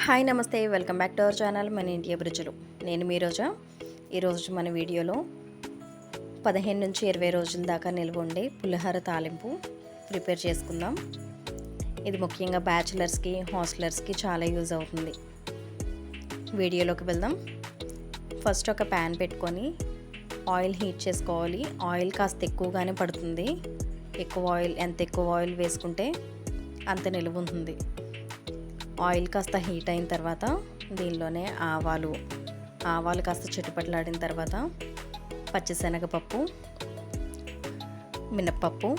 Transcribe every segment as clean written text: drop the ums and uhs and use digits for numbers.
Hi నమస్తే welcome back to our channel మన ఇంటి అభిరుచులు. నేను మీ రోజా. ఈరోజు మన వీడియోలో 15 నుంచి 20 రోజుల దాకా నిల్వ ఉండే పులిహోర తాలింపు ప్రిపేర్ చేసుకుందాం. ఇది ముఖ్యంగా బ్యాచిలర్స్కి హాస్టలర్స్కి చాలా యూజ్ అవుతుంది. వీడియోలోకి వెళ్దాం. ఫస్ట్ ఒక ప్యాన్ పెట్టుకొని ఆయిల్ హీట్ చేసుకోవాలి. ఆయిల్ కాస్త ఎక్కువగానే పడుతుంది. ఎంత ఎక్కువ ఆయిల్ వేసుకుంటే అంత నిలువ ఉంటుంది. ఆయిల్ కాస్త హీట్ అయిన తర్వాత దీనిలోనే ఆవాలు కాస్త చిటపటలాడిన తర్వాత పచ్చిశనగపప్పు, మినప్పప్పు,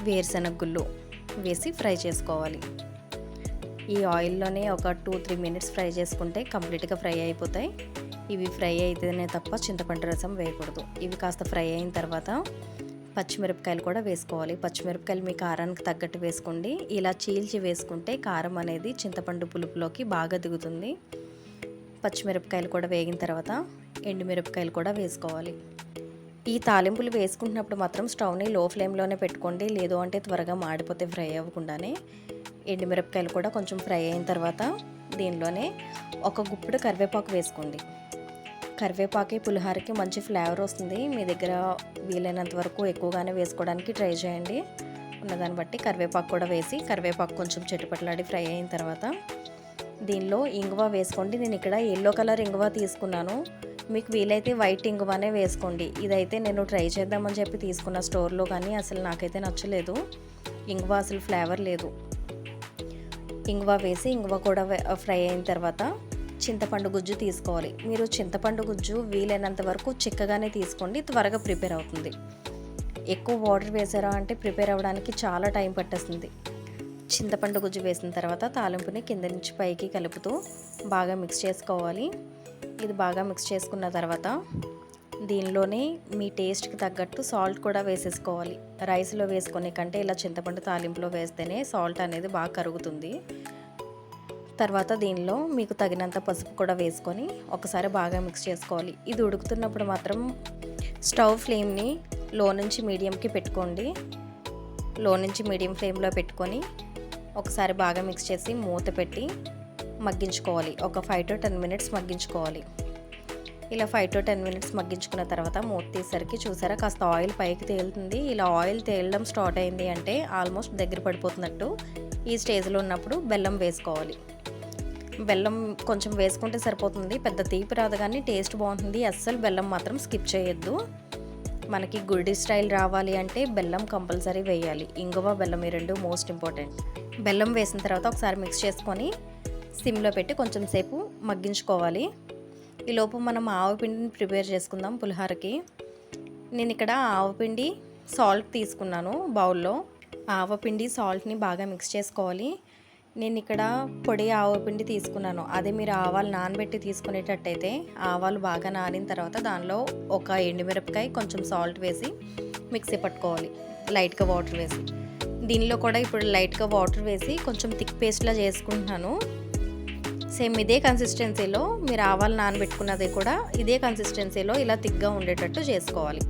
వేరుశనగ గుళ్ళు వేసి ఫ్రై చేసుకోవాలి. ఈ ఆయిల్లోనే ఒక 2-3 మినిట్స్ ఫ్రై చేసుకుంటే కంప్లీట్గా ఫ్రై అయిపోతాయి. ఇవి ఫ్రై అయితేనే తప్ప చింతపండు రసం వేయకూడదు. ఇవి కాస్త ఫ్రై అయిన తర్వాత పచ్చిమిరపకాయలు కూడా వేసుకోవాలి. పచ్చిమిరపకాయలు మీ కారానికి తగ్గట్టు వేసుకోండి. ఇలా చీల్చి వేసుకుంటే కారం అనేది చింతపండు పులుపులోకి బాగా దిగుతుంది. పచ్చిమిరపకాయలు కూడా వేగిన తర్వాత ఎండుమిరపకాయలు కూడా వేసుకోవాలి. ఈ తాలింపులు వేసుకుంటున్నప్పుడు మాత్రం స్టవ్ని లో ఫ్లేమ్లోనే పెట్టుకోండి. లేదు అంటే త్వరగా మాడిపోతే ఫ్రై అవ్వకుండానే. ఎండుమిరపకాయలు కూడా కొంచెం ఫ్రై అయిన తర్వాత దీనిలోనే ఒక గుప్పెడు కరివేపాకు వేసుకోండి. కరివేపాకు పులిహోరకి మంచి ఫ్లేవర్ వస్తుంది. మీ దగ్గర వీలైనంత వరకు ఎక్కువగానే వేసుకోవడానికి ట్రై చేయండి. ఉన్నదాన్ని బట్టి కరివేపాకు కూడా వేసి కరివేపాకు కొంచెం చిటపటలాడి ఫ్రై అయిన తర్వాత దీనిలో ఇంగువ వేసుకోండి. నేను ఇక్కడ ఎల్లో కలర్ ఇంగువ తీసుకున్నాను. మీకు వీలైతే వైట్ ఇంగువనే వేసుకోండి. ఇదైతే నేను ట్రై చేద్దామని చెప్పి తీసుకున్న స్టోర్లో, కానీ అసలు నాకైతే నచ్చలేదు. ఇంగువ అసలు ఫ్లేవర్ లేదు. ఇంగువ వేసి ఇంగువ కూడా ఫ్రై అయిన తర్వాత చింతపండు గుజ్జు తీసుకోవాలి. మీరు చింతపండు గుజ్జు వీలైనంత వరకు చిక్కగానే తీసుకోండి, త్వరగా ప్రిపేర్ అవుతుంది. ఎక్కువ వాటర్ వేసారా అంటే ప్రిపేర్ అవ్వడానికి చాలా టైం పట్టేస్తుంది. చింతపండు గుజ్జు వేసిన తర్వాత తాలింపుని కింద నుంచి పైకి కలుపుతూ బాగా మిక్స్ చేసుకోవాలి. ఇది బాగా మిక్స్ చేసుకున్న తర్వాత దీనిలోనే మీ టేస్ట్కి తగ్గట్టు సాల్ట్ కూడా వేసేసుకోవాలి. రైస్లో వేసుకునే కంటే ఇలా చింతపండు తాలింపులో వేస్తేనే సాల్ట్ అనేది బాగా కరుగుతుంది. తర్వాత దీనిలో మీకు తగినంత పసుపు కూడా వేసుకొని ఒకసారి బాగా మిక్స్ చేసుకోవాలి. ఇది ఉడుకుతున్నప్పుడు మాత్రం స్టవ్ ఫ్లేమ్ని లో నుంచి మీడియంకి పెట్టుకోండి. లో నుంచి మీడియం ఫ్లేమ్లో పెట్టుకొని ఒకసారి బాగా మిక్స్ చేసి మూత పెట్టి మగ్గించుకోవాలి. ఒక 5 to 10 మినిట్స్ మగ్గించుకోవాలి. ఇలా 5 to 10 మినిట్స్ మగ్గించుకున్న తర్వాత మూత తీసరికి చూసారా కాస్త ఆయిల్ పైకి తేలుతుంది. ఇలా ఆయిల్ తేలడం స్టార్ట్ అయింది అంటే ఆల్మోస్ట్ దగ్గర పడిపోతున్నట్టు. ఈ స్టేజ్లో ఉన్నప్పుడు బెల్లం వేసుకోవాలి. బెల్లం కొంచెం వేసుకుంటే సరిపోతుంది. పెద్ద తీపి రాదు కానీ టేస్ట్ బాగుంటుంది. అస్సలు బెల్లం మాత్రం స్కిప్ చేయొద్దు. మనకి గుడి స్టైల్ రావాలి అంటే బెల్లం కంపల్సరీ వేయాలి. ఇంగువ, బెల్లం ఈ రెండు మోస్ట్ ఇంపార్టెంట్. బెల్లం వేసిన తర్వాత ఒకసారి మిక్స్ చేసుకొని సిమ్లో పెట్టి కొంచెం సేపు మగ్గించుకోవాలి. ఈలోపు మనం ఆవపిండిని ప్రిపేర్ చేసుకుందాం పులిహోరకి. నేను ఇక్కడ ఆవపిండి సాల్ట్ తీసుకున్నాను బౌల్లో. ఆవపిండి సాల్ట్ని బాగా మిక్స్ చేసుకోవాలి. నేను ఇక్కడ పొడి ఆవపిండి తీసుకున్నాను. అదే మీరు ఆవాలు నానబెట్టి తీసుకునేటట్టయితే ఆవాలు బాగా నానిన తర్వాత దానిలో ఒక ఎండుమిరపకాయ కొంచెం సాల్ట్ వేసి మిక్సీ పట్టుకోవాలి, లైట్గా వాటర్ వేసి. దీనిలో కూడా ఇప్పుడు లైట్గా వాటర్ వేసి కొంచెం థిక్ పేస్ట్లా చేసుకుంటున్నాను. సేమ్ ఇదే కన్సిస్టెన్సీలో మీరు ఆవాలు నానబెట్టుకున్నది కూడా ఇదే కన్సిస్టెన్సీలో ఇలా థిక్గా ఉండేటట్టు చేసుకోవాలి.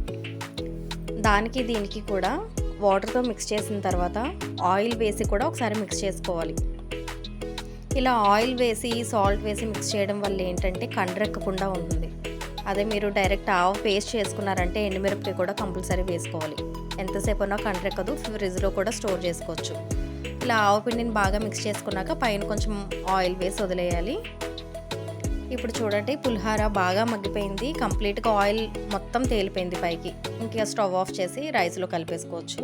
దీనికి కూడా వాటర్తో మిక్స్ చేసిన తర్వాత ఆయిల్ వేసి కూడా ఒకసారి మిక్స్ చేసుకోవాలి. ఇలా ఆయిల్ వేసి సాల్ట్ వేసి మిక్స్ చేయడం వల్ల ఏంటంటే కండ్రెక్కకుండా ఉంటుంది. అదే మీరు డైరెక్ట్ ఆవ పేస్ట్ చేసుకున్నారంటే ఎండుమిరపకాయ కూడా కంపల్సరీ వేసుకోవాలి. ఎంతసేపు ఉన్నా కండ్రెక్కదు. ఫ్రిడ్జ్లో కూడా స్టోర్ చేసుకోవచ్చు. ఇలా ఆవపిండిని బాగా మిక్స్ చేసుకున్నాక పైన కొంచెం ఆయిల్ వేసి వదిలేయాలి. ఇప్పుడు చూడండి పులిహోర బాగా మగ్గిపోయింది. కంప్లీట్గా ఆయిల్ మొత్తం తేలిపోయింది పైకి. ఇంకా స్టవ్ ఆఫ్ చేసి రైస్లో కలిపేసుకోవచ్చు.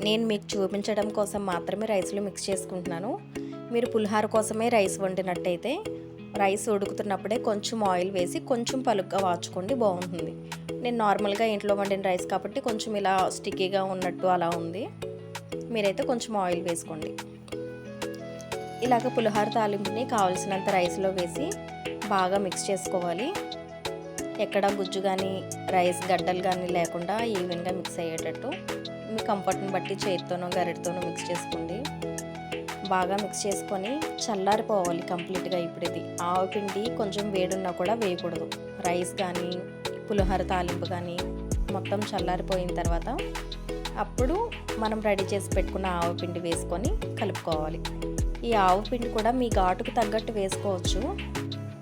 నేను మీకు చూపించడం కోసం మాత్రమే రైస్లో మిక్స్ చేసుకుంటున్నాను. మీరు పులిహోర కోసమే రైస్ వండినట్టయితే రైస్ ఉడుకుతున్నప్పుడే కొంచెం ఆయిల్ వేసి కొంచెం పలుగ్గా వాచుకోండి, బాగుంటుంది. నేను నార్మల్గా ఇంట్లో వండిన రైస్ కాబట్టి కొంచెం ఇలా స్టిక్కీగా ఉన్నట్టు అలా ఉంది. మీరైతే కొంచెం ఆయిల్ వేసుకోండి. ఇలాగ పులిహోర తాలింపుని కావాల్సినంత రైస్లో వేసి బాగా మిక్స్ చేసుకోవాలి. ఎక్కడ గుజ్జు కానీ రైస్ గడ్డలు కానీ లేకుండా ఈవెన్గా మిక్స్ అయ్యేటట్టు మీ కంఫర్ట్ని బట్టి చేతితోనో గరిటతోనో మిక్స్ చేసుకోండి. బాగా మిక్స్ చేసుకొని చల్లారిపోవాలి కంప్లీట్గా. ఇప్పుడు ఇది ఆవపిండి కొంచెం వేడున్నా కూడా వేయకూడదు. రైస్ కానీ పులిహోర తాలింపు కానీ మొత్తం చల్లారిపోయిన తర్వాత అప్పుడు మనం రెడీ చేసి పెట్టుకున్న ఆవపిండి వేసుకొని కలుపుకోవాలి. ఈ ఆవు పిండి కూడా మీ ఘాటుకు తగ్గట్టు వేసుకోవచ్చు.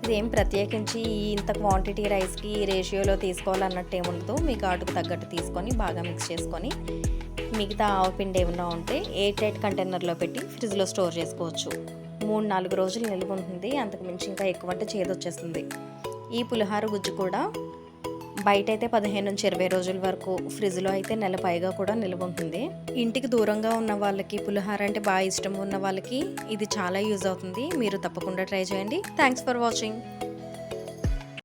ఇదేం ప్రత్యేకించి ఇంత క్వాంటిటీ రైస్కి ఈ రేషియోలో తీసుకోవాలన్నట్టు ఏముండదు. మీ ఘాటుకు తగ్గట్టు తీసుకొని బాగా మిక్స్ చేసుకొని మిగతా ఆవు పిండి ఏమన్నా ఉంటే ఎయిర్ టైట్ కంటైనర్లో పెట్టి ఫ్రిడ్జ్లో స్టోర్ చేసుకోవచ్చు. 3-4 రోజులు నిల్వ ఉంటుంది. అంతకు మించి ఇంకా ఎక్కువ అంటే చేదొచ్చేస్తుంది. ఈ పులిహార గుజ్జు కూడా బయట అయితే 15-20 రోజుల వరకు, ఫ్రిడ్జ్లో అయితే నెల పైగా కూడా నిల్వ ఉంటుంది. ఇంటికి దూరంగా ఉన్న వాళ్ళకి పులిహార అంటే బాగా ఇష్టం ఉన్న వాళ్ళకి ఇది చాలా యూజ్ అవుతుంది. మీరు తప్పకుండా ట్రై చేయండి. Thanks for watching.